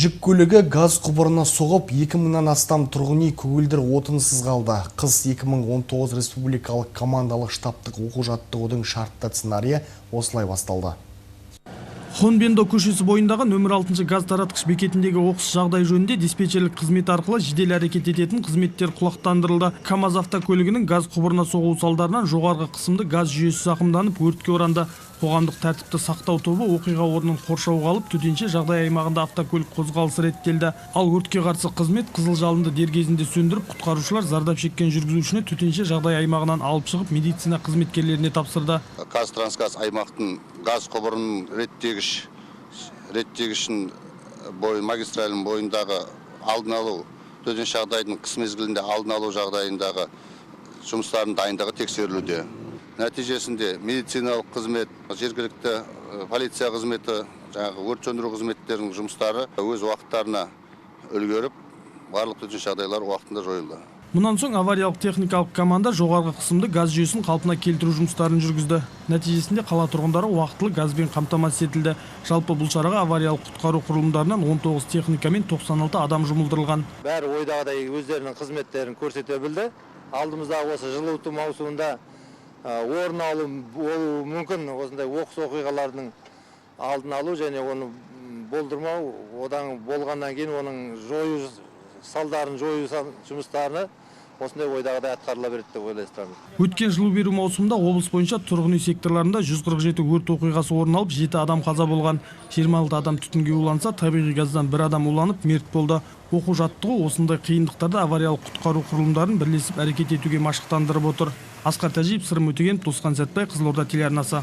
Жүк көлігі газ құбырына соғып 2000-нан астам тұрғын үй көгілдір отынсыз қалды. Қыс 2019 республикалық командалық штабтық оқу-жаттығудың шартты сценарийі осылай басталды. Хонбендо көшесі бойындағы нөмір 6 газ таратқыш бекетіндегі оқыс жағдай жөнінде диспетчерлік қызмет арқылы жедел әрекет ететін қызметтер құлақтандырылды. КАМАЗ автокөлігінің газ құбырына соғу салдарынан жоғарғы қысымды газ жүйесі зақымданып өртке оранды. Қоғамдық тәртіпті сақтау тобы оқиға орнын қоршауға алып, төтенше жағдай аймағында автокөлік қозғалысы реттелді. Ал өртке қарсы қызмет қызыл жалынды дер кезінде сөндіріп, құтқарушылар зардап шеккен жүргізушіні төтенше жағдай аймағынан алып шығып, медицина қызметкерлеріне тапсырды. Қазтрансгаз аймақтың газ құбырының реттегішін магистралінің бойындағы алдын алу, төтенше жағдайдың қыс мезгілінде алдын алу жағдайындағы жұмыстардың дайындығы тексерілуде. Нәтижесінде медициналық қызмет, жергілікті полиция қызметі, өрт сөндіру қызметтерінің жұмыстары өз уақыттарына үлгеріп, барлық төтенше жағдайлар уақытында жойылды. Мұнан соң авариялық техникалық команда жоғарғы қысымды газ жүйесін қалпына келтіру жұмыстарын жүргізді. Нәтижесінде қала тұрғындары уақытылы газбен қамтамасыз етілді. Жалпы бұл шараға авариялық құтқару құрылымдарынан 19 техника мен 96 адам жұмылдырылған. Бәрі ойдағыдай өздерінің қызметтерін көрсете білді. Алдымыздағы осы жылыту маусымында орын алу болуы мүмкін осындай оқыс оқиғалардың алдын алу және оны болдырмау, одан болғаннан кейін оның жою салдарын жою жұмыстарына осындай ойдағыдай атқарыла береді деп ойлаймын. Өткен жылу беру маусымында облыс бойынша тұрғын үй секторларында 147 өрт оқиғасы орын алып, 7 адам қаза болған. 26 адам түтінге уланса, табиғи газдан 1 адам уланып мерт болды. Оқу-жаттығу осындай қиындықтарда авариялық құтқару құрылымдарын бірлесіп әрекет етуге машықтандырып отыр. Асқар Тәжиев, Сырым Өтеген, Тосқан Сәтбай, Қызылорда телеарнасы.